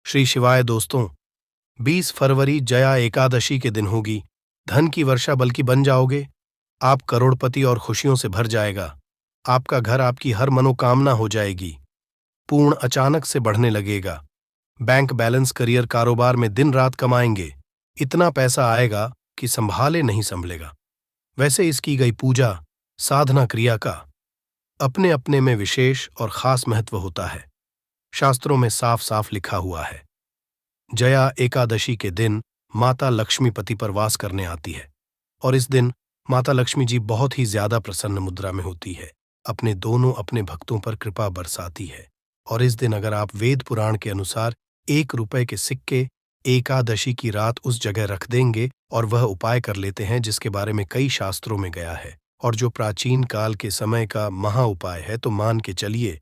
श्री शिवाय दोस्तों। 20 फरवरी जया एकादशी के दिन होगी। धन की वर्षा बल्कि बन जाओगे। आप करोड़पति और खुशियों से भर जाएगा। आपका घर आपकी हर मनोकामना हो जाएगी। पूर्ण अचानक से बढ़ने लगेगा। बैंक बैलेंस, करियर, कारोबार में दिन रात कमाएंगे। इतना पैसा आएगा कि संभाले नहीं संभलेगा। वैसे इसकी गई पूजा, साधना, क्रिया का अपने अपने में विशेष और खास महत्व होता है। शास्त्रों में साफ साफ लिखा हुआ है, जया एकादशी के दिन माता लक्ष्मी पति पर वास करने आती है और इस दिन माता लक्ष्मी जी बहुत ही ज्यादा प्रसन्न मुद्रा में होती है। अपने भक्तों पर कृपा बरसाती है। और इस दिन अगर आप वेद पुराण के अनुसार 1 रुपए के सिक्के एकादशी की रात उस जगह रख देंगे और वह उपाय कर लेते हैं जिसके बारे में कई शास्त्रों में गया है और जो प्राचीन काल के समय का महा उपाय है, तो मान के चलिए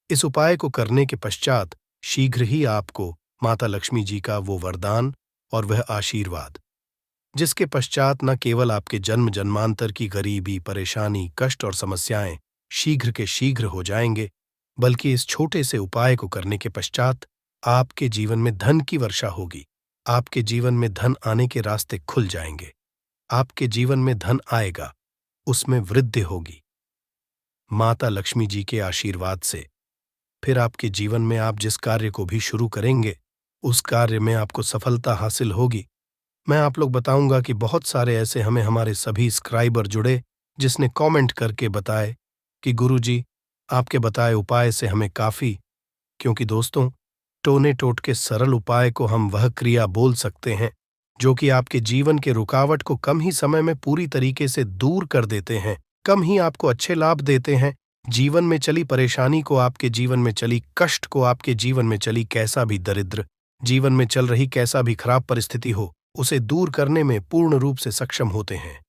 इस उपाय को करने के पश्चात शीघ्र ही आपको माता लक्ष्मी जी का वो वरदान और वह आशीर्वाद, जिसके पश्चात न केवल आपके जन्म जन्मांतर की गरीबी, परेशानी, कष्ट और समस्याएं शीघ्र के शीघ्र हो जाएंगे, बल्कि इस छोटे से उपाय को करने के पश्चात आपके जीवन में धन की वर्षा होगी। आपके जीवन में धन आने के रास्ते खुल जाएंगे। आपके जीवन में धन आएगा, उसमें वृद्धि होगी माता लक्ष्मी जी के आशीर्वाद से। फिर आपके जीवन में आप जिस कार्य को भी शुरू करेंगे उस कार्य में आपको सफलता हासिल होगी। मैं आप लोग बताऊंगा कि बहुत सारे ऐसे हमारे सभी सब्सक्राइबर जुड़े जिसने कमेंट करके बताए कि गुरुजी आपके बताए उपाय से हमें काफी, क्योंकि दोस्तों टोने टोट के सरल उपाय को हम वह क्रिया बोल सकते हैं जो कि आपके जीवन के रुकावट को कम ही समय में पूरी तरीके से दूर कर देते हैं, कम ही आपको अच्छे लाभ देते हैं। जीवन में चली परेशानी को, आपके जीवन में चली कष्ट को, आपके जीवन में चली कैसा भी दरिद्र, जीवन में चल रही कैसा भी खराब परिस्थिति हो, उसे दूर करने में पूर्ण रूप से सक्षम होते हैं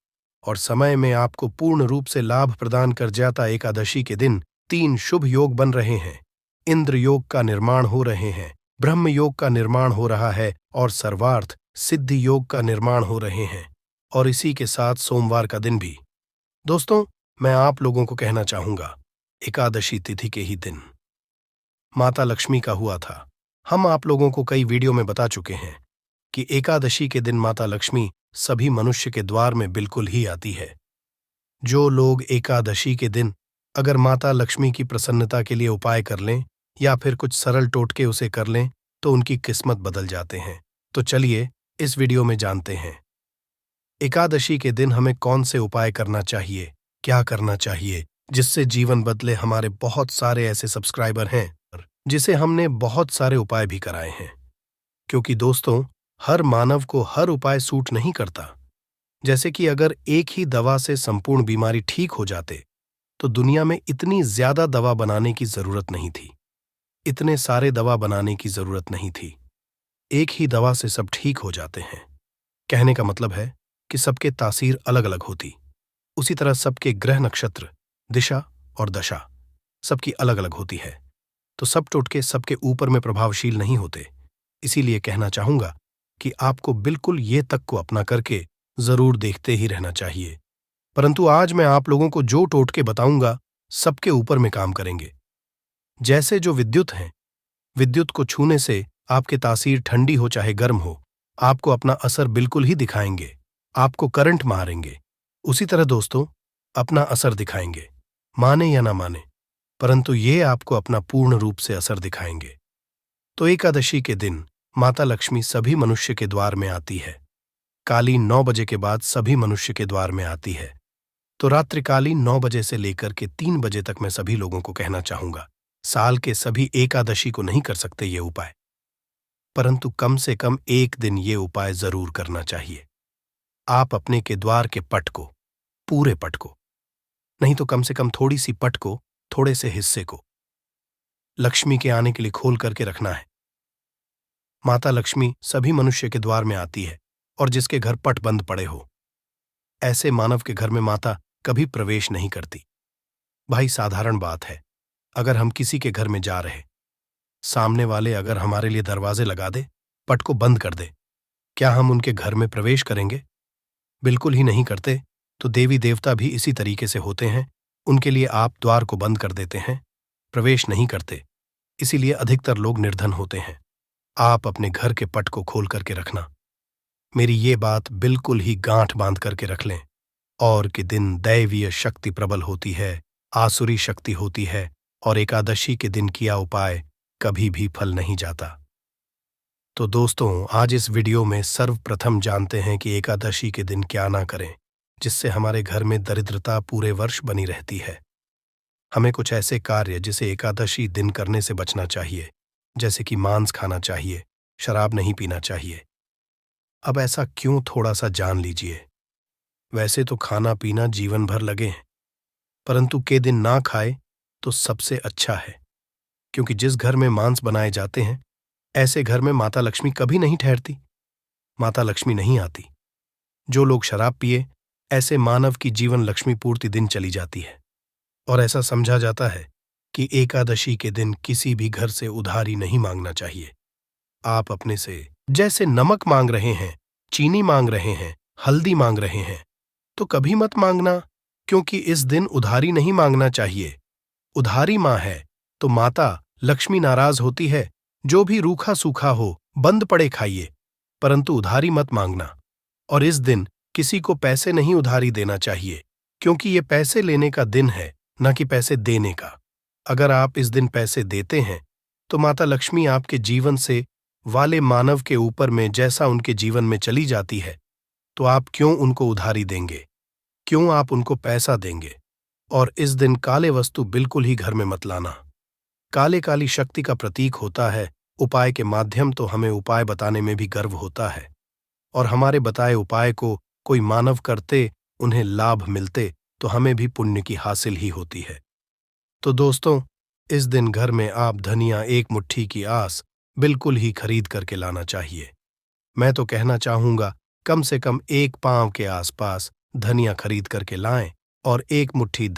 और समय में आपको पूर्ण रूप से लाभ प्रदान कर जाता। एकादशी के दिन 3 शुभ योग बन रहे हैं। इंद्र योग का निर्माण हो रहे हैं, ब्रह्म योग का निर्माण हो रहा है और सर्वार्थ सिद्धि योग का निर्माण हो रहे हैं और इसी के साथ सोमवार का दिन भी। दोस्तों मैं आप लोगों को कहना चाहूंगा, एकादशी तिथि के ही दिन माता लक्ष्मी का हुआ था। हम आप लोगों को कई वीडियो में बता चुके हैं कि एकादशी के दिन माता लक्ष्मी सभी मनुष्य के द्वार में बिल्कुल ही आती है। जो लोग एकादशी के दिन अगर माता लक्ष्मी की प्रसन्नता के लिए उपाय कर लें या फिर कुछ सरल टोटके उसे कर लें तो उनकी किस्मत बदल जाते हैं। तो चलिए इस वीडियो में जानते हैं एकादशी के दिन हमें कौन से उपाय करना चाहिए, क्या करना चाहिए जिससे जीवन बदले। हमारे बहुत सारे ऐसे सब्सक्राइबर हैं जिसे हमने बहुत सारे उपाय भी कराए हैं, क्योंकि दोस्तों हर मानव को हर उपाय सूट नहीं करता। जैसे कि अगर एक ही दवा से संपूर्ण बीमारी ठीक हो जाते तो दुनिया में इतनी ज्यादा दवा बनाने की जरूरत नहीं थी, इतने सारे दवा बनाने की जरूरत नहीं थी। एक ही दवा से सब ठीक हो जाते हैं। कहने का मतलब है कि सबके तासीर अलग अलग होती, उसी तरह सबके ग्रह, नक्षत्र, दिशा और दशा सबकी अलग अलग होती है, तो सब टोटके सबके ऊपर में प्रभावशील नहीं होते। इसीलिए कहना चाहूंगा कि आपको बिल्कुल ये तक को अपना करके जरूर देखते ही रहना चाहिए। परंतु आज मैं आप लोगों को जो टोटके बताऊंगा सबके ऊपर में काम करेंगे। जैसे जो विद्युत हैं, विद्युत को छूने से आपके तासीर ठंडी हो चाहे गर्म हो, आपको अपना असर बिल्कुल ही दिखाएंगे, आपको करंट मारेंगे। उसी तरह दोस्तों अपना असर दिखाएंगे, माने या ना माने, परंतु ये आपको अपना पूर्ण रूप से असर दिखाएंगे। तो एकादशी के दिन माता लक्ष्मी सभी मनुष्य के द्वार में आती है। कालीन 9 बजे के बाद सभी मनुष्य के द्वार में आती है। तो रात्रिकालीन 9 बजे से लेकर के 3 बजे तक मैं सभी लोगों को कहना चाहूंगा, साल के सभी एकादशी को नहीं कर सकते ये उपाय, परंतु कम से कम एक दिन ये उपाय जरूर करना चाहिए। आप अपने के द्वार के पट को, पूरे पट को नहीं तो कम से कम थोड़ी सी पट को, थोड़े से हिस्से को लक्ष्मी के आने के लिए खोल करके रखना है। माता लक्ष्मी सभी मनुष्य के द्वार में आती है और जिसके घर पट बंद पड़े हो, ऐसे मानव के घर में माता कभी प्रवेश नहीं करती। भाई साधारण बात है, अगर हम किसी के घर में जा रहे, सामने वाले अगर हमारे लिए दरवाजे लगा दे, पट को बंद कर दे, क्या हम उनके घर में प्रवेश करेंगे? बिल्कुल ही नहीं करते। तो देवी देवता भी इसी तरीके से होते हैं, उनके लिए आप द्वार को बंद कर देते हैं, प्रवेश नहीं करते। इसीलिए अधिकतर लोग निर्धन होते हैं। आप अपने घर के पट को खोल करके रखना। मेरी ये बात बिल्कुल ही गांठ बांध करके रख लें। और के दिन दैवीय शक्ति प्रबल होती है, आसुरी शक्ति होती है, और एकादशी के दिन किया उपाय कभी भी फल नहीं जाता। तो दोस्तों, आज इस वीडियो में सर्वप्रथम जानते हैं कि एकादशी के दिन क्या ना करें जिससे हमारे घर में दरिद्रता पूरे वर्ष बनी रहती है। हमें कुछ ऐसे कार्य जिसे एकादशी दिन करने से बचना चाहिए, जैसे कि मांस खाना चाहिए, शराब नहीं पीना चाहिए। अब ऐसा क्यों, थोड़ा सा जान लीजिए। वैसे तो खाना पीना जीवन भर लगे हैं, परंतु के दिन ना खाए तो सबसे अच्छा है, क्योंकि जिस घर में मांस बनाए जाते हैं ऐसे घर में माता लक्ष्मी कभी नहीं ठहरती, माता लक्ष्मी नहीं आती। जो लोग शराब पिए, ऐसे मानव की जीवन लक्ष्मी पूर्ति दिन चली जाती है। और ऐसा समझा जाता है कि एकादशी के दिन किसी भी घर से उधारी नहीं मांगना चाहिए। आप अपने से जैसे नमक मांग रहे हैं, चीनी मांग रहे हैं, हल्दी मांग रहे हैं, तो कभी मत मांगना, क्योंकि इस दिन उधारी नहीं मांगना चाहिए। उधारी मां है तो माता लक्ष्मी नाराज होती है। जो भी रूखा सूखा हो, बंद पड़े खाइए, परंतु उधारी मत मांगना। और इस दिन किसी को पैसे नहीं उधारी देना चाहिए, क्योंकि ये पैसे लेने का दिन है, न कि पैसे देने का। अगर आप इस दिन पैसे देते हैं तो माता लक्ष्मी आपके जीवन से वाले मानव के ऊपर में जैसा उनके जीवन में चली जाती है, तो आप क्यों उनको उधारी देंगे, क्यों आप उनको पैसा देंगे। और इस दिन काले वस्तु बिल्कुल ही घर में मत लाना। काले काली शक्ति का प्रतीक होता है। उपाय के माध्यम तो हमें उपाय बताने में भी गर्व होता है, और हमारे बताए उपाय को कोई मानव करते, उन्हें लाभ मिलते, तो हमें भी पुण्य की हासिल ही होती है। तो दोस्तों, इस दिन घर में आप धनिया एक मुट्ठी की आस बिल्कुल ही खरीद करके लाना चाहिए। मैं तो कहना चाहूंगा, कम से कम 1 पांव के आसपास धनिया खरीद करके लाएं, और एक मुट्ठी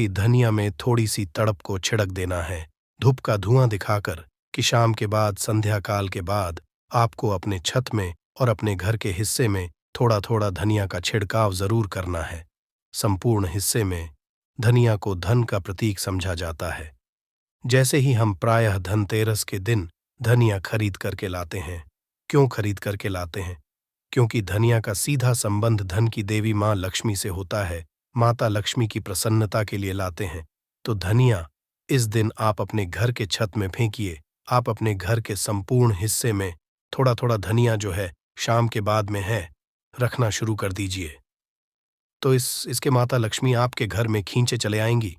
धनिया में थोड़ी सी तड़प को छिड़क देना है, धूप का धुआं दिखाकर, कि शाम के बाद, संध्या काल के बाद आपको अपने छत में और अपने घर के हिस्से में थोड़ा थोड़ा धनिया का छिड़काव जरूर करना है। संपूर्ण हिस्से में धनिया को धन का प्रतीक समझा जाता है। जैसे ही हम प्रायः धनतेरस के दिन धनिया खरीद करके लाते हैं। क्यों खरीद करके लाते हैं? क्योंकि धनिया का सीधा संबंध धन की देवी मां लक्ष्मी से होता है। माता लक्ष्मी की प्रसन्नता के लिए लाते हैं। तो धनिया इस दिन आप अपने घर के छत में फेंकिए। आप अपने घर के संपूर्ण हिस्से में थोड़ा थोड़ा धनिया जो है शाम के बाद में है रखना शुरू कर दीजिए। तो इसके माता लक्ष्मी आपके घर में खींचे चले आएंगी।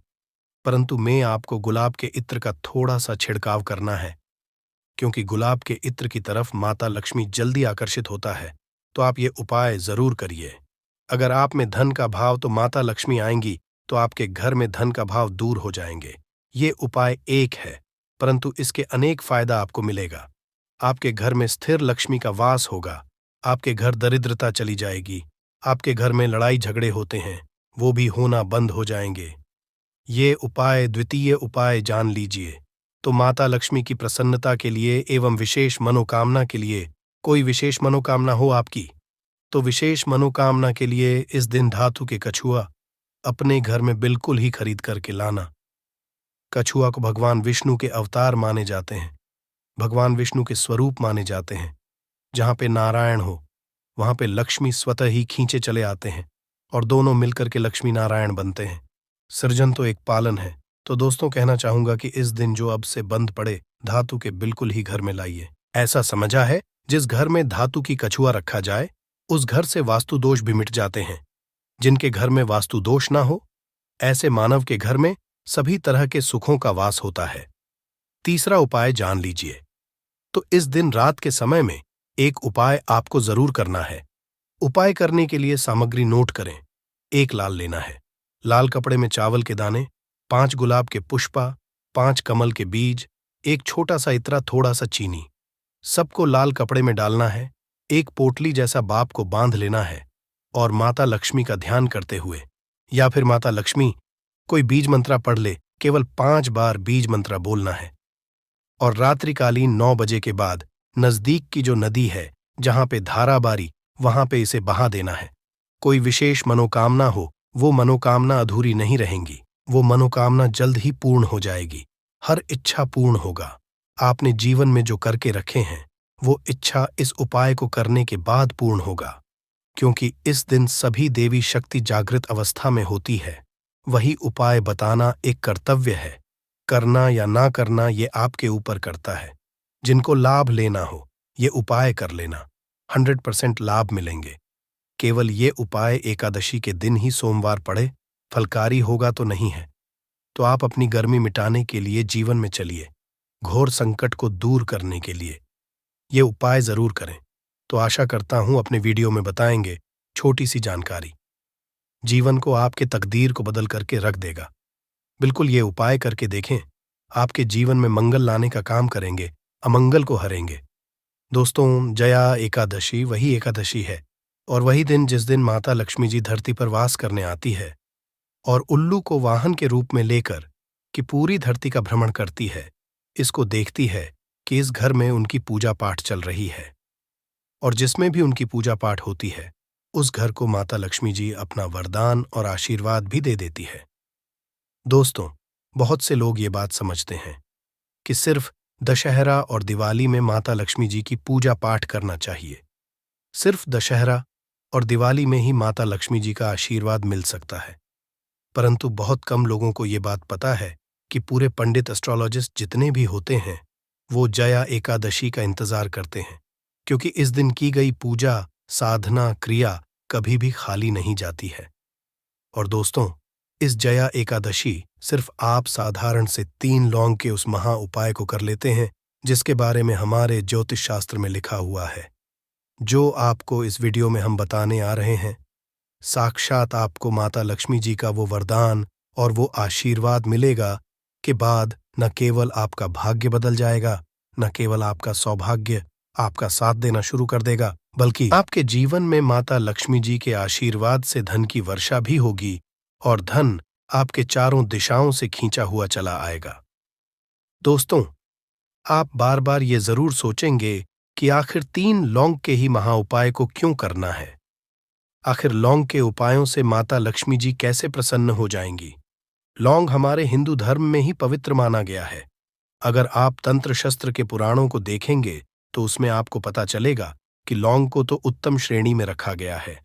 परंतु मैं आपको गुलाब के इत्र का थोड़ा सा छिड़काव करना है, क्योंकि गुलाब के इत्र की तरफ माता लक्ष्मी जल्दी आकर्षित होता है। तो आप ये उपाय जरूर करिए। अगर आप में धन का भाव, तो माता लक्ष्मी आएंगी, तो आपके घर में धन का भाव दूर हो जाएंगे। ये उपाय एक है, परंतु इसके अनेक फायदा आपको मिलेगा। आपके घर में स्थिर लक्ष्मी का वास होगा। आपके घर दरिद्रता चली जाएगी। आपके घर में लड़ाई झगड़े होते हैं, वो भी होना बंद हो जाएंगे। ये उपाय, द्वितीय उपाय जान लीजिए। तो माता लक्ष्मी की प्रसन्नता के लिए एवं विशेष मनोकामना के लिए, कोई विशेष मनोकामना हो आपकी, तो विशेष मनोकामना के लिए इस दिन धातु के कछुआ अपने घर में बिल्कुल ही खरीद करके लाना। कछुआ को भगवान विष्णु के अवतार माने जाते हैं, भगवान विष्णु के स्वरूप माने जाते हैं। जहां पे नारायण हो, वहां पे लक्ष्मी स्वतः ही खींचे चले आते हैं, और दोनों मिलकर के लक्ष्मी नारायण बनते हैं। सृजन तो एक पालन है। तो दोस्तों, कहना चाहूंगा कि इस दिन जो अब से बंद पड़े धातु के बिल्कुल ही घर में लाइए। ऐसा समझा है, जिस घर में धातु की कछुआ रखा जाए, उस घर से वास्तु दोष भी मिट जाते हैं। जिनके घर में वास्तु दोष ना हो, ऐसे मानव के घर में सभी तरह के सुखों का वास होता है। तीसरा उपाय जान लीजिए। तो इस दिन रात के समय में एक उपाय आपको जरूर करना है। उपाय करने के लिए सामग्री नोट करें। 1 लाल लेना है। लाल कपड़े में चावल के दाने, 5 गुलाब के पुष्पा, 5 कमल के बीज, एक छोटा सा इत्रा, थोड़ा सा चीनी, सबको लाल कपड़े में डालना है। एक पोटली जैसा बाप को बांध लेना है, और माता लक्ष्मी का ध्यान करते हुए, या फिर माता लक्ष्मी कोई बीज मंत्रा पढ़ ले, केवल 5 बार बीज मंत्रा बोलना है। और रात्रिकालीन 9 बजे के बाद नजदीक की जो नदी है, जहां पे धारा बारी, वहां पे इसे बहा देना है। कोई विशेष मनोकामना हो, वो मनोकामना अधूरी नहीं रहेंगी, वो मनोकामना जल्द ही पूर्ण हो जाएगी। हर इच्छा पूर्ण होगा। आपने जीवन में जो करके रखे हैं वो इच्छा इस उपाय को करने के बाद पूर्ण होगा, क्योंकि इस दिन सभी देवी शक्ति जागृत अवस्था में होती है। वही उपाय बताना एक कर्तव्य है। करना या ना करना ये आपके ऊपर करता है। जिनको लाभ लेना हो ये उपाय कर लेना, 100% लाभ मिलेंगे। केवल ये उपाय एकादशी के दिन ही सोमवार पड़े, फलकारी होगा तो नहीं है। तो आप अपनी गर्मी मिटाने के लिए जीवन में चलिए, घोर संकट को दूर करने के लिए ये उपाय जरूर करें। तो आशा करता हूं अपने वीडियो में बताएंगे छोटी सी जानकारी जीवन को आपके तकदीर को बदल करके रख देगा। बिल्कुल ये उपाय करके देखें, आपके जीवन में मंगल लाने का काम करेंगे, अमंगल को हरेंगे। दोस्तों, जया एकादशी वही एकादशी है और वही दिन जिस दिन माता लक्ष्मी जी धरती पर वास करने आती है और उल्लू को वाहन के रूप में लेकर कि पूरी धरती का भ्रमण करती है। इसको देखती है कि इस घर में उनकी पूजा पाठ चल रही है और जिसमें भी उनकी पूजा पाठ होती है उस घर को माता लक्ष्मी जी अपना वरदान और आशीर्वाद भी दे देती है। दोस्तों, बहुत से लोग ये बात समझते हैं कि सिर्फ दशहरा और दिवाली में माता लक्ष्मी जी की पूजा पाठ करना चाहिए। सिर्फ दशहरा और दिवाली में ही माता लक्ष्मी जी का आशीर्वाद मिल सकता है। परंतु बहुत कम लोगों को ये बात पता है कि पूरे पंडित एस्ट्रोलॉजिस्ट जितने भी होते हैं वो जया एकादशी का इंतजार करते हैं, क्योंकि इस दिन की गई पूजा, साधना, क्रिया कभी भी खाली नहीं जाती है। और दोस्तों, इस जया एकादशी सिर्फ आप साधारण से 3 लौंग के उस महा उपाय को कर लेते हैं जिसके बारे में हमारे ज्योतिष शास्त्र में लिखा हुआ है। जो आपको इस वीडियो में हम बताने आ रहे हैं, साक्षात आपको माता लक्ष्मी जी का वो वरदान और वो आशीर्वाद मिलेगा कि बाद न केवल आपका भाग्य बदल जाएगा, न केवल आपका सौभाग्य आपका साथ देना शुरू कर देगा, बल्कि आपके जीवन में माता लक्ष्मी जी के आशीर्वाद से धन की वर्षा भी होगी और धन आपके चारों दिशाओं से खींचा हुआ चला आएगा। दोस्तों, आप बार बार ये जरूर सोचेंगे कि आखिर 3 लौंग के ही महा उपाय को क्यों करना है। आखिर लौंग के उपायों से माता लक्ष्मी जी कैसे प्रसन्न हो जाएंगी। लौंग हमारे हिंदू धर्म में ही पवित्र माना गया है। अगर आप तंत्र शस्त्र के पुराणों को देखेंगे तो उसमें आपको पता चलेगा कि लौंग को तो उत्तम श्रेणी में रखा गया है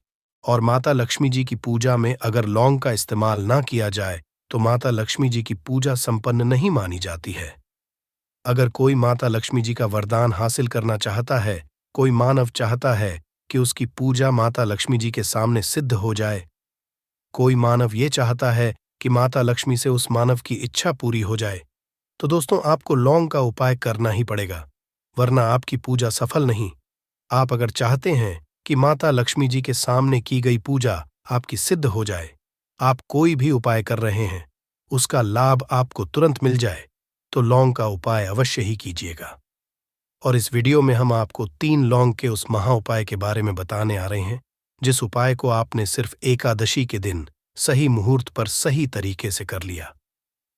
और माता लक्ष्मी जी की पूजा में अगर लौंग का इस्तेमाल ना किया जाए तो माता लक्ष्मी जी की पूजा संपन्न नहीं मानी जाती है। अगर कोई माता लक्ष्मी जी का वरदान हासिल करना चाहता है, कोई मानव चाहता है कि उसकी पूजा माता लक्ष्मी जी के सामने सिद्ध हो जाए, कोई मानव ये चाहता है कि माता लक्ष्मी से उस मानव की इच्छा पूरी हो जाए, तो दोस्तों आपको लौंग का उपाय करना ही पड़ेगा, वरना आपकी पूजा सफल नहीं। आप अगर चाहते हैं कि माता लक्ष्मी जी के सामने की गई पूजा आपकी सिद्ध हो जाए, आप कोई भी उपाय कर रहे हैं उसका लाभ आपको तुरंत मिल जाए, तो लौंग का उपाय अवश्य ही कीजिएगा। और इस वीडियो में हम आपको 3 लौंग के उस महा उपाय के बारे में बताने आ रहे हैं जिस उपाय को आपने सिर्फ एकादशी के दिन सही मुहूर्त पर सही तरीके से कर लिया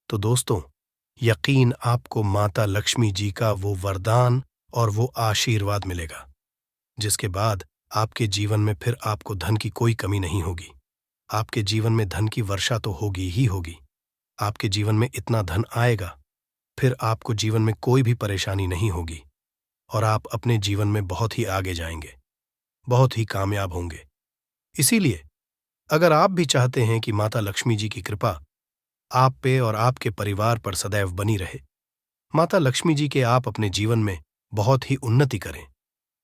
तो दोस्तों, यकीन आपको माता लक्ष्मी जी का वो वरदान और वो आशीर्वाद मिलेगा जिसके बाद आपके जीवन में फिर आपको धन की कोई कमी नहीं होगी। आपके जीवन में धन की वर्षा तो होगी ही होगी। आपके जीवन में इतना धन आएगा, फिर आपको जीवन में कोई भी परेशानी नहीं होगी और आप अपने जीवन में बहुत ही आगे जाएंगे, बहुत ही कामयाब होंगे। इसीलिए अगर आप भी चाहते हैं कि माता लक्ष्मी जी की कृपा आप पे और आपके परिवार पर सदैव बनी रहे, माता लक्ष्मी जी के आप अपने जीवन में बहुत ही उन्नति करें,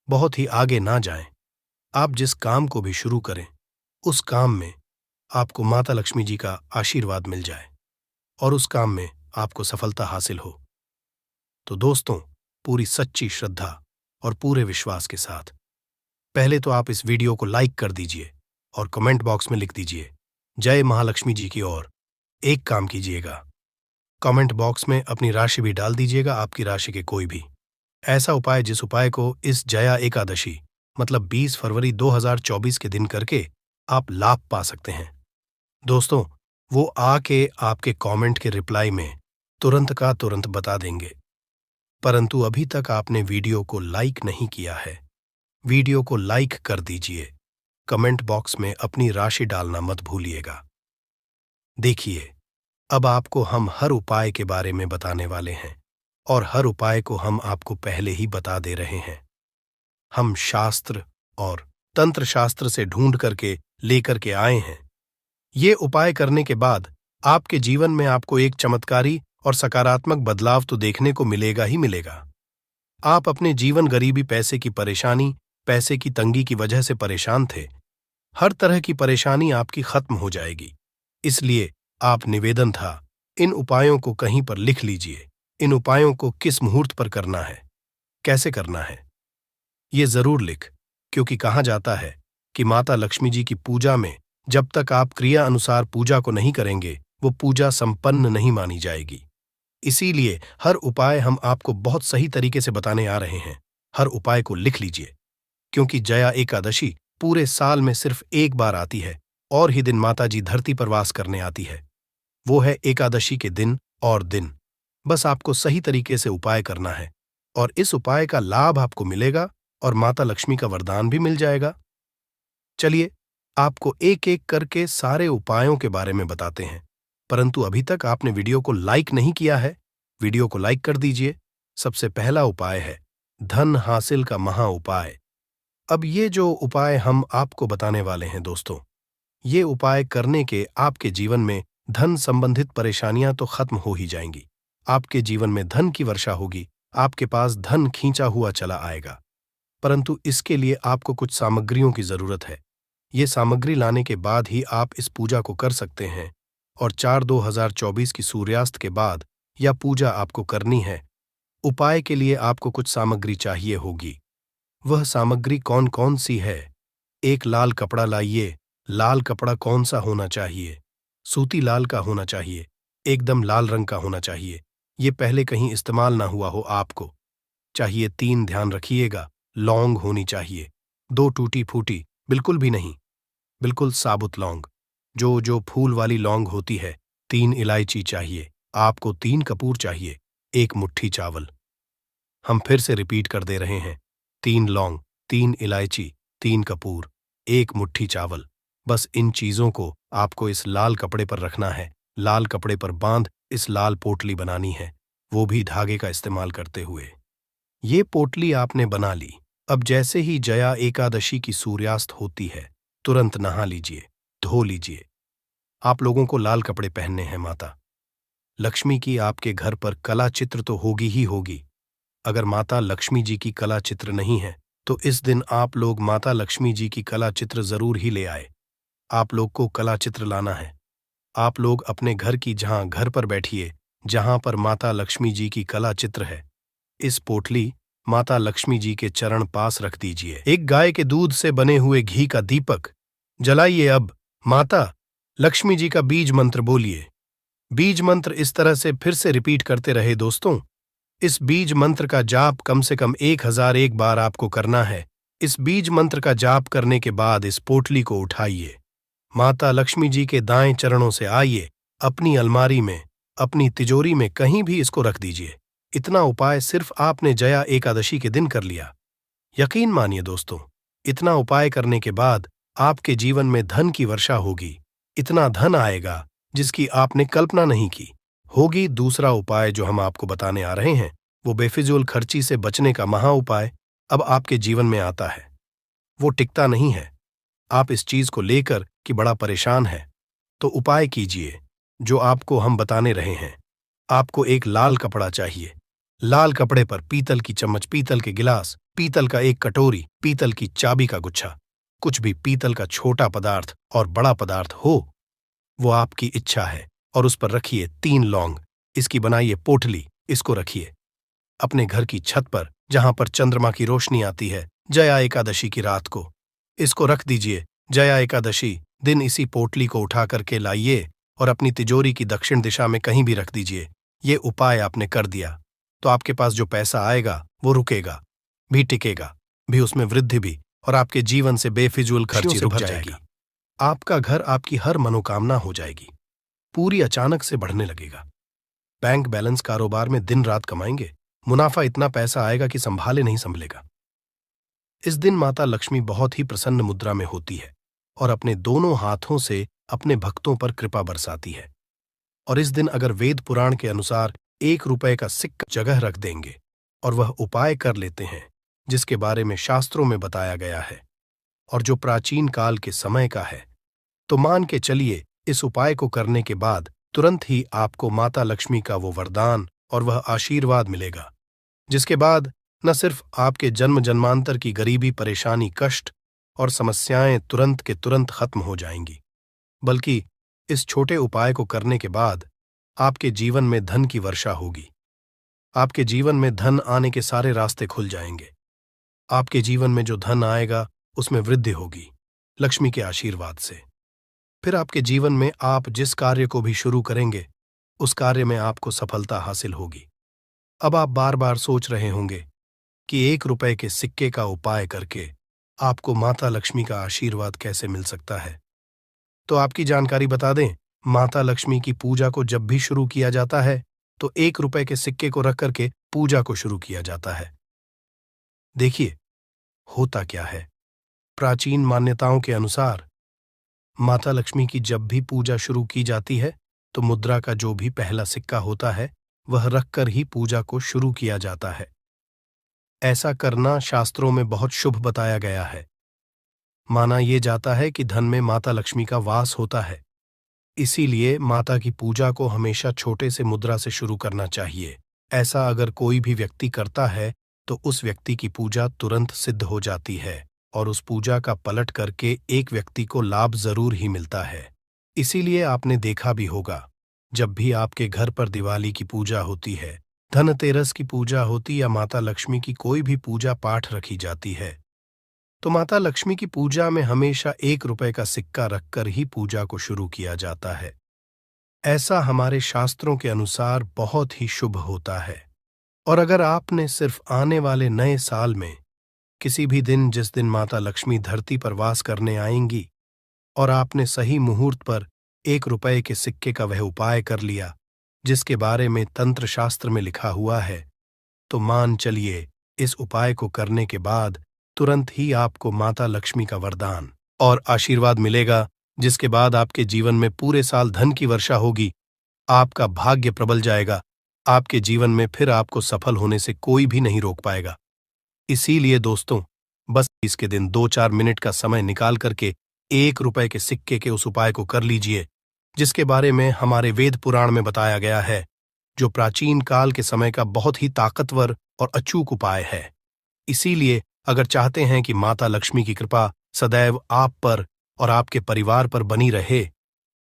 बहुत ही आगे ना जाएं, आप जिस काम को भी शुरू करें उस काम में आपको माता लक्ष्मी जी का आशीर्वाद मिल जाए और उस काम में आपको सफलता हासिल हो, तो दोस्तों पूरी सच्ची श्रद्धा और पूरे विश्वास के साथ पहले तो आप इस वीडियो को लाइक कर दीजिए और कमेंट बॉक्स में लिख दीजिए जय महालक्ष्मी जी की। और एक काम कीजिएगा, कमेंट बॉक्स में अपनी राशि भी डाल दीजिएगा, आपकी राशि के कोई भी ऐसा उपाय जिस उपाय को इस जया एकादशी मतलब 20 फरवरी 2024 के दिन करके आप लाभ पा सकते हैं। दोस्तों, वो आके आपके कमेंट के रिप्लाई में तुरंत का तुरंत बता देंगे। परंतु अभी तक आपने वीडियो को लाइक नहीं किया है, वीडियो को लाइक कर दीजिए, कमेंट बॉक्स में अपनी राशि डालना मत भूलिएगा। देखिए, अब आपको हम हर उपाय के बारे में बताने वाले हैं और हर उपाय को हम आपको पहले ही बता दे रहे हैं। हम शास्त्र और तंत्र शास्त्र से ढूंढ करके लेकर के आए हैं। ये उपाय करने के बाद आपके जीवन में आपको एक चमत्कारी और सकारात्मक बदलाव तो देखने को मिलेगा ही मिलेगा। आप अपने जीवन गरीबी, पैसे की परेशानी, पैसे की तंगी की वजह से परेशान थे। हर तरह की परेशानी आपकी खत्म हो जाएगी। इसलिए आप निवेदन था, इन उपायों को कहीं पर लिख लीजिए। इन उपायों को किस मुहूर्त पर करना है, कैसे करना है, ये जरूर लिख, क्योंकि कहा जाता है कि माता लक्ष्मी जी की पूजा में जब तक आप क्रिया अनुसार पूजा को नहीं करेंगे, वो पूजा संपन्न नहीं मानी जाएगी। इसीलिए हर उपाय हम आपको बहुत सही तरीके से बताने आ रहे हैं। हर उपाय को लिख लीजिए, क्योंकि जया एकादशी पूरे साल में सिर्फ एक बार आती है और ही दिन माता जी धरती पर वास करने आती है। वो है एकादशी के दिन और दिन। बस आपको सही तरीके से उपाय करना है और इस उपाय का लाभ आपको मिलेगा और माता लक्ष्मी का वरदान भी मिल जाएगा। चलिए आपको एक एक करके सारे उपायों के बारे में बताते हैं, परंतु अभी तक आपने वीडियो को लाइक नहीं किया है, वीडियो को लाइक कर दीजिए। सबसे पहला उपाय है धन हासिल का महा उपाय। अब ये जो उपाय हम आपको बताने वाले हैं दोस्तों, ये उपाय करने के आपके जीवन में धन संबंधित परेशानियां तो खत्म हो ही जाएंगी। आपके जीवन में धन की वर्षा होगी, आपके पास धन खींचा हुआ चला आएगा। परंतु इसके लिए आपको कुछ सामग्रियों की जरूरत है। ये सामग्री लाने के बाद ही आप इस पूजा को कर सकते हैं और 4/2024 की सूर्यास्त के बाद यह पूजा आपको करनी है। उपाय के लिए आपको कुछ सामग्री चाहिए होगी। वह सामग्री कौन कौन सी है? एक लाल कपड़ा लाइए। लाल कपड़ा कौन सा होना चाहिए? सूती लाल का होना चाहिए, एकदम लाल रंग का होना चाहिए। ये पहले कहीं इस्तेमाल ना हुआ हो आपको चाहिए। 3 ध्यान रखिएगा, लौंग होनी चाहिए, 2 टूटी फूटी, बिल्कुल भी नहीं, बिल्कुल साबुत लौंग, जो फूल वाली लौंग होती है। 3 इलायची चाहिए आपको, 3 कपूर चाहिए, 1 मुट्ठी चावल। हम फिर से रिपीट कर दे रहे हैं, 3 लौंग, 3 इलायची, 3 कपूर, 1 मुट्ठी चावल। बस इन चीजों को आपको इस लाल कपड़े पर रखना है। लाल कपड़े पर बांध इस लाल पोटली बनानी है, वो भी धागे का इस्तेमाल करते हुए। ये पोटली आपने बना ली। अब जैसे ही जया एकादशी की सूर्यास्त होती है, तुरंत नहा लीजिए, धो लीजिए। आप लोगों को लाल कपड़े पहनने हैं। माता लक्ष्मी की आपके घर पर कला चित्र तो होगी ही होगी। अगर माता लक्ष्मी जी की कला चित्र नहीं है तो इस दिन आप लोग माता लक्ष्मी जी की कला चित्र जरूर ही ले आए। आप लोग को कला चित्र लाना है। आप लोग अपने घर की जहां घर पर बैठिए, जहां पर माता लक्ष्मी जी की कला चित्र है, इस पोटली माता लक्ष्मी जी के चरण पास रख दीजिए। एक गाय के दूध से बने हुए घी का दीपक जलाइए। अब माता लक्ष्मी जी का बीज मंत्र बोलिए। बीज मंत्र इस तरह से फिर से रिपीट करते रहे दोस्तों। इस बीज मंत्र का जाप कम से कम 1001 बार आपको करना है। इस बीज मंत्र का जाप करने के बाद इस पोटली को उठाइए, माता लक्ष्मी जी के दाएं चरणों से आइए, अपनी अलमारी में, अपनी तिजोरी में कहीं भी इसको रख दीजिए। इतना उपाय सिर्फ आपने जया एकादशी के दिन कर लिया। यकीन मानिए दोस्तों, इतना उपाय करने के बाद आपके जीवन में धन की वर्षा होगी। इतना धन आएगा जिसकी आपने कल्पना नहीं की होगी। दूसरा उपाय जो हम आपको बताने आ रहे हैं, वो बेफिजूल खर्ची से बचने का महा उपाय अब आपके जीवन में आता है। वो टिकता नहीं है। आप इस चीज को लेकर कि बड़ा परेशान है, तो उपाय कीजिए जो आपको हम बताने रहे हैं। आपको एक लाल कपड़ा चाहिए। लाल कपड़े पर पीतल की चम्मच, पीतल के गिलास, पीतल का एक कटोरी, पीतल की चाबी का गुच्छा, कुछ भी पीतल का छोटा पदार्थ और बड़ा पदार्थ हो, वो आपकी इच्छा है, और उस पर रखिए 3 लौंग। इसकी बनाइए पोटली, इसको रखिए अपने घर की छत पर, जहां पर चंद्रमा की रोशनी आती है, जया एकादशी की रात को। इसको रख दीजिए। जया एकादशी दिन इसी पोटली को उठा करके लाइए और अपनी तिजोरी की दक्षिण दिशा में कहीं भी रख दीजिए। ये उपाय आपने कर दिया तो आपके पास जो पैसा आएगा वो रुकेगा भी, टिकेगा भी, उसमें वृद्धि भी, और आपके जीवन से बेफिजूल खर्ची रुक जाएगी। आपका घर, आपकी हर मनोकामना हो जाएगी, पूरी अचानक से बढ़ने लगेगा। बैंक बैलेंस, कारोबार में दिन रात कमाएंगे, मुनाफा इतना पैसा आएगा कि संभाले नहीं संभलेगा। इस दिन माता लक्ष्मी बहुत ही प्रसन्न मुद्रा में होती है और अपने दोनों हाथों से अपने भक्तों पर कृपा बरसाती है। और इस दिन अगर वेद पुराण के अनुसार 1 रुपए का सिक्का जगह रख देंगे और वह उपाय कर लेते हैं जिसके बारे में शास्त्रों में बताया गया है और जो प्राचीन काल के समय का है, तो मान के चलिए इस उपाय को करने के बाद तुरंत ही आपको माता लक्ष्मी का वो वरदान और वह आशीर्वाद मिलेगा, जिसके बाद न सिर्फ आपके जन्म जन्मांतर की गरीबी, परेशानी, कष्ट और समस्याएं तुरंत के तुरंत खत्म हो जाएंगी, बल्कि इस छोटे उपाय को करने के बाद आपके जीवन में धन की वर्षा होगी। आपके जीवन में धन आने के सारे रास्ते खुल जाएंगे। आपके जीवन में जो धन आएगा उसमें वृद्धि होगी लक्ष्मी के आशीर्वाद से। फिर आपके जीवन में आप जिस कार्य को भी शुरू करेंगे उस कार्य में आपको सफलता हासिल होगी। अब आप बार बार सोच रहे होंगे कि 1 रुपए के सिक्के का उपाय करके आपको माता लक्ष्मी का आशीर्वाद कैसे मिल सकता है। तो आपकी जानकारी बता दें, माता लक्ष्मी की पूजा को जब भी शुरू किया जाता है तो 1 रुपए के सिक्के को रख करके पूजा को शुरू किया जाता है। देखिए होता क्या है, प्राचीन मान्यताओं के अनुसार माता लक्ष्मी की जब भी पूजा शुरू की जाती है तो मुद्रा का जो भी पहला सिक्का होता है वह रखकर ही पूजा को शुरू किया जाता है। ऐसा करना शास्त्रों में बहुत शुभ बताया गया है। माना यह जाता है कि धन में माता लक्ष्मी का वास होता है, इसीलिए माता की पूजा को हमेशा छोटे से मुद्रा से शुरू करना चाहिए। ऐसा अगर कोई भी व्यक्ति करता है तो उस व्यक्ति की पूजा तुरंत सिद्ध हो जाती है और उस पूजा का पलट करके एक व्यक्ति को लाभ जरूर ही मिलता है। इसीलिए आपने देखा भी होगा, जब भी आपके घर पर दिवाली की पूजा होती है, धनतेरस की पूजा होती या माता लक्ष्मी की कोई भी पूजा पाठ रखी जाती है, तो माता लक्ष्मी की पूजा में हमेशा 1 रुपए का सिक्का रखकर ही पूजा को शुरू किया जाता है। ऐसा हमारे शास्त्रों के अनुसार बहुत ही शुभ होता है। और अगर आपने सिर्फ आने वाले नए साल में किसी भी दिन, जिस दिन माता लक्ष्मी धरती पर वास करने आएंगी, और आपने सही मुहूर्त पर 1 रुपए के सिक्के का वह उपाय कर लिया जिसके बारे में तंत्र शास्त्र में लिखा हुआ है, तो मान चलिए इस उपाय को करने के बाद तुरंत ही आपको माता लक्ष्मी का वरदान और आशीर्वाद मिलेगा, जिसके बाद आपके जीवन में पूरे साल धन की वर्षा होगी। आपका भाग्य प्रबल जाएगा। आपके जीवन में फिर आपको सफल होने से कोई भी नहीं रोक पाएगा। इसीलिए दोस्तों, बस इसके दिन 2-4 मिनट का समय निकाल करके 1 रुपए के सिक्के के उस उपाय को कर लीजिए जिसके बारे में हमारे वेद पुराण में बताया गया है, जो प्राचीन काल के समय का बहुत ही ताकतवर और अचूक उपाय है। इसीलिए अगर चाहते हैं कि माता लक्ष्मी की कृपा सदैव आप पर और आपके परिवार पर बनी रहे,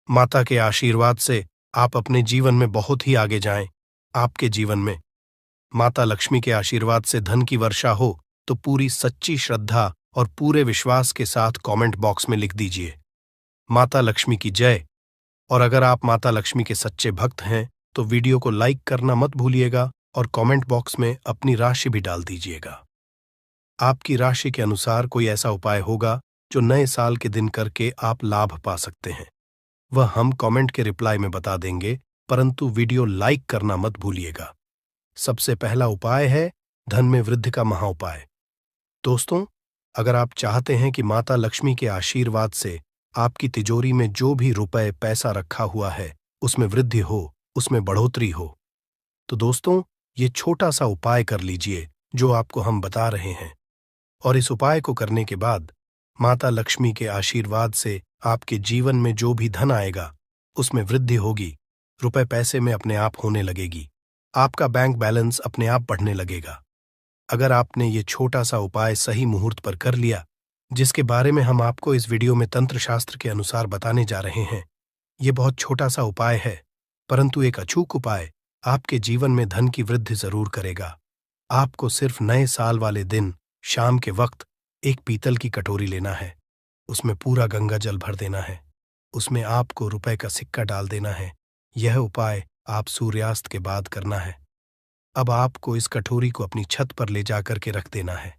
माता के आशीर्वाद से आप अपने जीवन में बहुत ही आगे जाएं, आपके जीवन में माता लक्ष्मी के आशीर्वाद से धन की वर्षा हो, तो पूरी सच्ची श्रद्धा और पूरे विश्वास के साथ कमेंट बॉक्स में लिख दीजिए, माता लक्ष्मी की जय। और अगर आप माता लक्ष्मी के सच्चे भक्त हैं तो वीडियो को लाइक करना मत भूलिएगा और कमेंट बॉक्स में अपनी राशि भी डाल दीजिएगा। आपकी राशि के अनुसार कोई ऐसा उपाय होगा जो नए साल के दिन करके आप लाभ पा सकते हैं, वह हम कमेंट के रिप्लाई में बता देंगे, परंतु वीडियो लाइक करना मत भूलिएगा। सबसे पहला उपाय है धन में वृद्धि का महाउपाय। दोस्तों, अगर आप चाहते हैं कि माता लक्ष्मी के आशीर्वाद से आपकी तिजोरी में जो भी रुपए पैसा रखा हुआ है उसमें वृद्धि हो, उसमें बढ़ोतरी हो, तो दोस्तों ये छोटा सा उपाय कर लीजिए जो आपको हम बता रहे हैं। और इस उपाय को करने के बाद माता लक्ष्मी के आशीर्वाद से आपके जीवन में जो भी धन आएगा उसमें वृद्धि होगी, रुपए पैसे में अपने आप होने लगेगी, आपका बैंक बैलेंस अपने आप बढ़ने लगेगा। अगर आपने ये छोटा सा उपाय सही मुहूर्त पर कर लिया, जिसके बारे में हम आपको इस वीडियो में तंत्र शास्त्र के अनुसार बताने जा रहे हैं, ये बहुत छोटा सा उपाय है, परंतु एक अचूक उपाय आपके जीवन में धन की वृद्धि जरूर करेगा। आपको सिर्फ नए साल वाले दिन शाम के वक्त एक पीतल की कटोरी लेना है, उसमें पूरा गंगा जल भर देना है, उसमें आपको रुपए का सिक्का डाल देना है। यह उपाय आप सूर्यास्त के बाद करना है। अब आपको इस कटोरी को अपनी छत पर ले जाकर के रख देना है।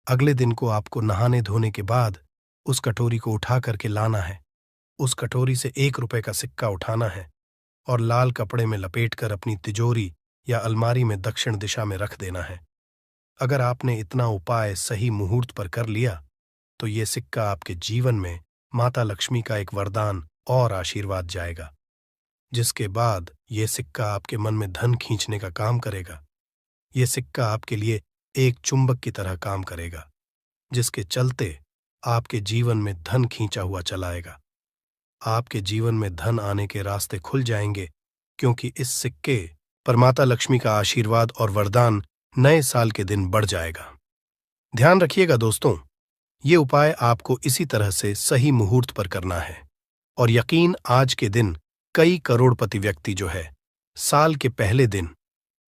अगले दिन को आपको नहाने धोने के बाद उस कटोरी को उठा करके लाना है। उस कटोरी से 1 रुपए का सिक्का उठाना है और लाल कपड़े में लपेटकर अपनी तिजोरी या अलमारी में दक्षिण दिशा में रख देना है। अगर आपने इतना उपाय सही मुहूर्त पर कर लिया तो ये सिक्का आपके जीवन में माता लक्ष्मी का एक वरदान और आशीर्वाद जाएगा। जिसके बाद ये सिक्का आपके मन में धन खींचने का काम करेगा। ये सिक्का आपके लिए एक चुंबक की तरह काम करेगा, जिसके चलते आपके जीवन में धन खींचा हुआ चला आएगा। आपके जीवन में धन आने के रास्ते खुल जाएंगे, क्योंकि इस सिक्के पर माता लक्ष्मी का आशीर्वाद और वरदान नए साल के दिन बढ़ जाएगा। ध्यान रखिएगा दोस्तों, ये उपाय आपको इसी तरह से सही मुहूर्त पर करना है। और यकीन, आज के दिन कई करोड़पति व्यक्ति जो है, साल के पहले दिन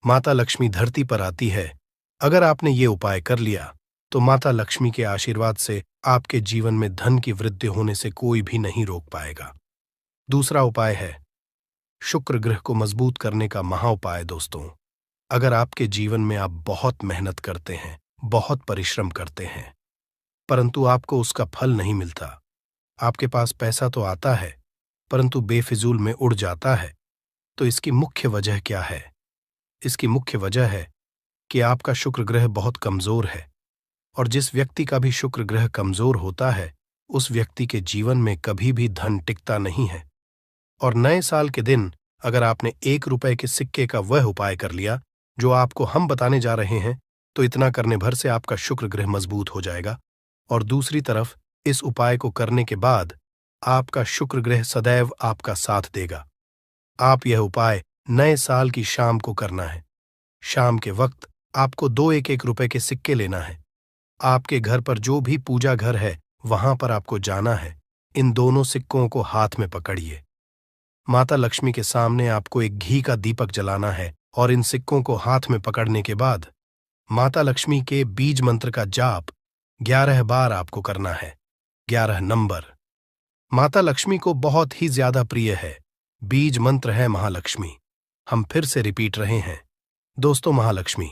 माता लक्ष्मी धरती पर आती है। अगर आपने ये उपाय कर लिया तो माता लक्ष्मी के आशीर्वाद से आपके जीवन में धन की वृद्धि होने से कोई भी नहीं रोक पाएगा। दूसरा उपाय है शुक्र ग्रह को मजबूत करने का महाउपाय। दोस्तों, अगर आपके जीवन में आप बहुत मेहनत करते हैं, बहुत परिश्रम करते हैं, परंतु आपको उसका फल नहीं मिलता, आपके पास पैसा तो आता है परंतु बेफिजूल में उड़ जाता है, तो इसकी मुख्य वजह क्या है? इसकी मुख्य वजह है कि आपका शुक्र ग्रह बहुत कमजोर है। और जिस व्यक्ति का भी शुक्र ग्रह कमजोर होता है, उस व्यक्ति के जीवन में कभी भी धन टिकता नहीं है। और नए साल के दिन अगर आपने 1 रुपए के सिक्के का वह उपाय कर लिया जो आपको हम बताने जा रहे हैं, तो इतना करने भर से आपका शुक्र ग्रह मजबूत हो जाएगा। और दूसरी तरफ इस उपाय को करने के बाद आपका शुक्र ग्रह सदैव आपका साथ देगा। आप यह उपाय नए साल की शाम को करना है। शाम के वक्त आपको 2 1-1 रुपए के सिक्के लेना है। आपके घर पर जो भी पूजा घर है, वहां पर आपको जाना है। इन दोनों सिक्कों को हाथ में पकड़िए। माता लक्ष्मी के सामने आपको एक घी का दीपक जलाना है और इन सिक्कों को हाथ में पकड़ने के बाद माता लक्ष्मी के बीज मंत्र का जाप 11 बार आपको करना है। 11 नंबर माता लक्ष्मी को बहुत ही ज्यादा प्रिय है। बीज मंत्र है महालक्ष्मी। हम फिर से रिपीट रहे हैं दोस्तों, महालक्ष्मी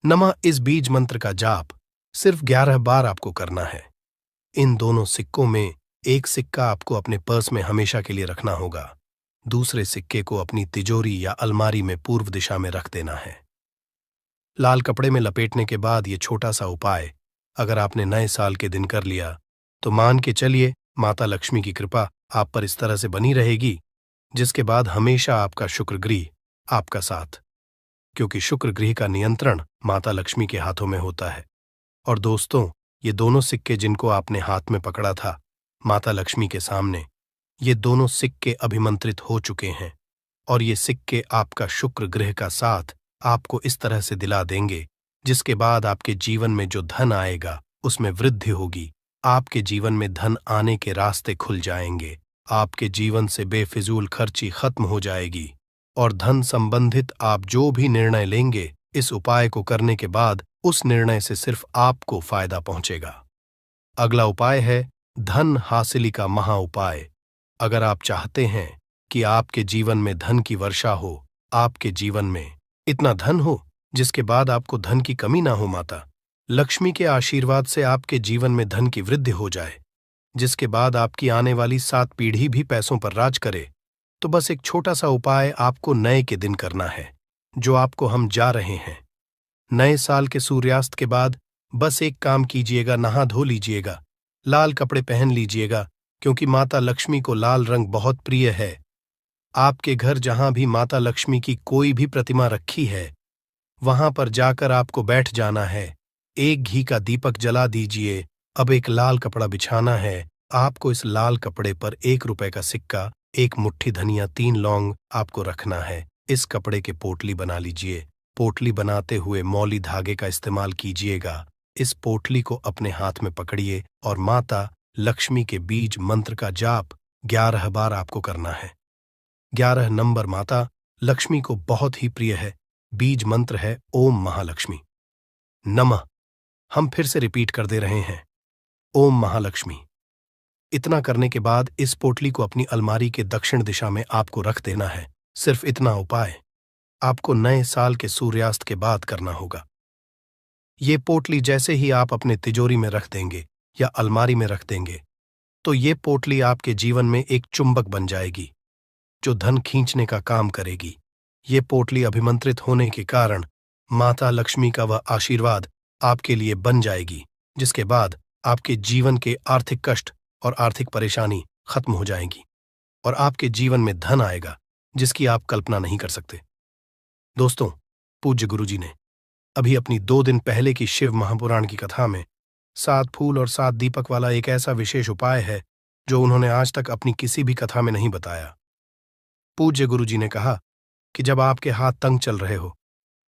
नमः। इस बीज मंत्र का जाप सिर्फ 11 बार आपको करना है। इन दोनों सिक्कों में एक सिक्का आपको अपने पर्स में हमेशा के लिए रखना होगा, दूसरे सिक्के को अपनी तिजोरी या अलमारी में पूर्व दिशा में रख देना है। लाल कपड़े में लपेटने के बाद ये छोटा सा उपाय अगर आपने नए साल के दिन कर लिया, तो मान के चलिए माता लक्ष्मी की कृपा आप पर इस तरह से बनी रहेगी, जिसके बाद हमेशा आपका शुक्र ग्रह आपका साथ, क्योंकि शुक्र ग्रह का नियंत्रण माता लक्ष्मी के हाथों में होता है। और दोस्तों, ये दोनों सिक्के जिनको आपने हाथ में पकड़ा था माता लक्ष्मी के सामने, ये दोनों सिक्के अभिमंत्रित हो चुके हैं। और ये सिक्के आपका शुक्र ग्रह का साथ आपको इस तरह से दिला देंगे, जिसके बाद आपके जीवन में जो धन आएगा उसमें वृद्धि होगी। आपके जीवन में धन आने के रास्ते खुल जाएंगे। आपके जीवन से बेफिजूल खर्ची खत्म हो जाएगी। और धन संबंधित आप जो भी निर्णय लेंगे, इस उपाय को करने के बाद उस निर्णय से सिर्फ आपको फायदा पहुंचेगा। अगला उपाय है धन हासिली का महा उपाय। अगर आप चाहते हैं कि आपके जीवन में धन की वर्षा हो, आपके जीवन में इतना धन हो जिसके बाद आपको धन की कमी ना हो, माता लक्ष्मी के आशीर्वाद से आपके जीवन में धन की वृद्धि हो जाए, जिसके बाद आपकी आने वाली 7 पीढ़ी भी पैसों पर राज करे, तो बस एक छोटा सा उपाय आपको नए के दिन करना है, जो आपको हम जा रहे हैं। नए साल के सूर्यास्त के बाद बस एक काम कीजिएगा, नहा धो लीजिएगा, लाल कपड़े पहन लीजिएगा, क्योंकि माता लक्ष्मी को लाल रंग बहुत प्रिय है। आपके घर जहां भी माता लक्ष्मी की कोई भी प्रतिमा रखी है, वहां पर जाकर आपको बैठ जाना है। एक घी का दीपक जला दीजिए। अब एक लाल कपड़ा बिछाना है। आपको इस लाल कपड़े पर 1 रुपए का सिक्का, 1 मुट्ठी धनिया, 3 लौंग आपको रखना है। इस कपड़े के पोटली बना लीजिए। पोटली बनाते हुए मौली धागे का इस्तेमाल कीजिएगा। इस पोटली को अपने हाथ में पकड़िए और माता लक्ष्मी के बीज मंत्र का जाप 11 बार आपको करना है। 11 नंबर माता लक्ष्मी को बहुत ही प्रिय है। बीज मंत्र है ओम महालक्ष्मी नमः। हम फिर से रिपीट कर दे रहे हैं, ओम महालक्ष्मी। इतना करने के बाद इस पोटली को अपनी अलमारी के दक्षिण दिशा में आपको रख देना है। सिर्फ इतना उपाय आपको नए साल के सूर्यास्त के बाद करना होगा। ये पोटली जैसे ही आप अपने तिजोरी में रख देंगे या अलमारी में रख देंगे, तो ये पोटली आपके जीवन में एक चुंबक बन जाएगी, जो धन खींचने का काम करेगी। ये पोटली अभिमंत्रित होने के कारण माता लक्ष्मी का वह आशीर्वाद आपके लिए बन जाएगी, जिसके बाद आपके जीवन के आर्थिक कष्ट और आर्थिक परेशानी खत्म हो जाएंगी और आपके जीवन में धन आएगा, जिसकी आप कल्पना नहीं कर सकते। दोस्तों, पूज्य गुरुजी ने अभी अपनी 2 दिन पहले की शिव महापुराण की कथा में 7 फूल और 7 दीपक वाला एक ऐसा विशेष उपाय है जो उन्होंने आज तक अपनी किसी भी कथा में नहीं बताया। पूज्य गुरुजी ने कहा कि जब आपके हाथ तंग चल रहे हो,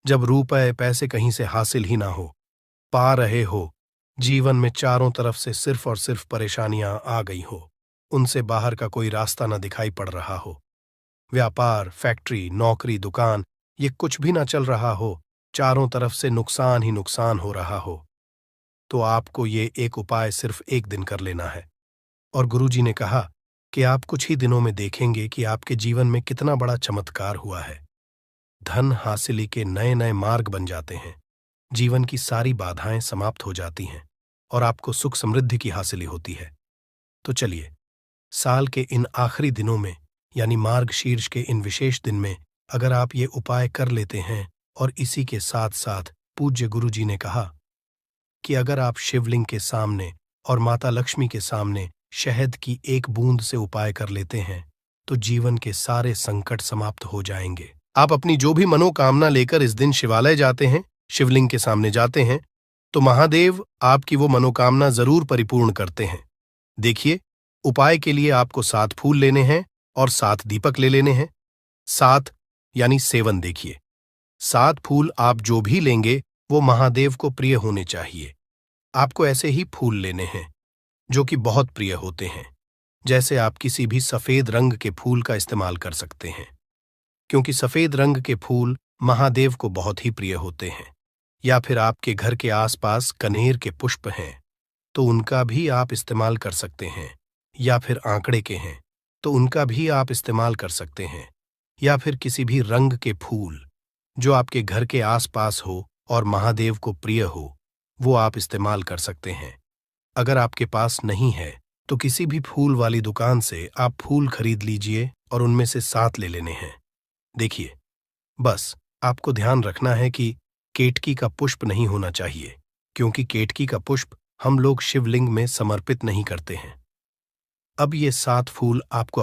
जब रुपए पैसे कहीं से हासिल ही ना हो पा रहे हो, जीवन में चारों तरफ से सिर्फ और सिर्फ परेशानियां आ गई हो, उनसे बाहर का कोई रास्ता न दिखाई पड़ रहा हो, व्यापार, फैक्ट्री, नौकरी, दुकान, ये कुछ भी ना चल रहा हो, चारों तरफ से नुकसान ही नुकसान हो रहा हो, तो आपको ये एक उपाय सिर्फ एक दिन कर लेना है। और गुरुजी ने कहा कि आप कुछ ही दिनों में देखेंगे कि आपके जीवन में कितना बड़ा चमत्कार हुआ है। धन हासिली के नए नए मार्ग बन जाते हैं, जीवन की सारी बाधाएं समाप्त हो जाती हैं और आपको सुख समृद्धि की हासिली होती है। तो चलिए, साल के इन आखिरी दिनों में यानी मार्गशीर्ष के इन विशेष दिन में अगर आप ये उपाय कर लेते हैं, और इसी के साथ साथ पूज्य गुरुजी ने कहा कि अगर आप शिवलिंग के सामने और माता लक्ष्मी के सामने शहद की एक बूंद से उपाय कर लेते हैं, तो जीवन के सारे संकट समाप्त हो जाएंगे। आप अपनी जो भी मनोकामना लेकर इस दिन शिवालय जाते हैं, शिवलिंग के सामने जाते हैं, तो महादेव आपकी वो मनोकामना जरूर परिपूर्ण करते हैं। देखिए, उपाय के लिए आपको 7 फूल लेने हैं और 7 दीपक ले लेने हैं। 7 यानी 7 देखिए, 7 फूल आप जो भी लेंगे वो महादेव को प्रिय होने चाहिए। आपको ऐसे ही फूल लेने हैं जो कि बहुत प्रिय होते हैं, जैसे आप किसी भी सफेद रंग के फूल का इस्तेमाल कर सकते हैं, क्योंकि सफेद रंग के फूल महादेव को बहुत ही प्रिय होते हैं। या फिर आपके घर के आसपास कनेर के पुष्प हैं तो उनका भी आप इस्तेमाल कर सकते हैं, या फिर आंकड़े के हैं तो उनका भी आप इस्तेमाल कर सकते हैं, या फिर किसी भी रंग के फूल जो आपके घर के आसपास हो और महादेव को प्रिय हो, वो आप इस्तेमाल कर सकते हैं। अगर आपके पास नहीं है तो किसी भी फूल वाली दुकान से आप फूल खरीद लीजिए और उनमें से 7 ले लेने हैं। देखिए, बस आपको ध्यान रखना है कि केतकी का पुष्प नहीं होना चाहिए, क्योंकि केतकी का पुष्प हम लोग शिवलिंग में समर्पित नहीं करते हैं। अब ये 7 फूल आपको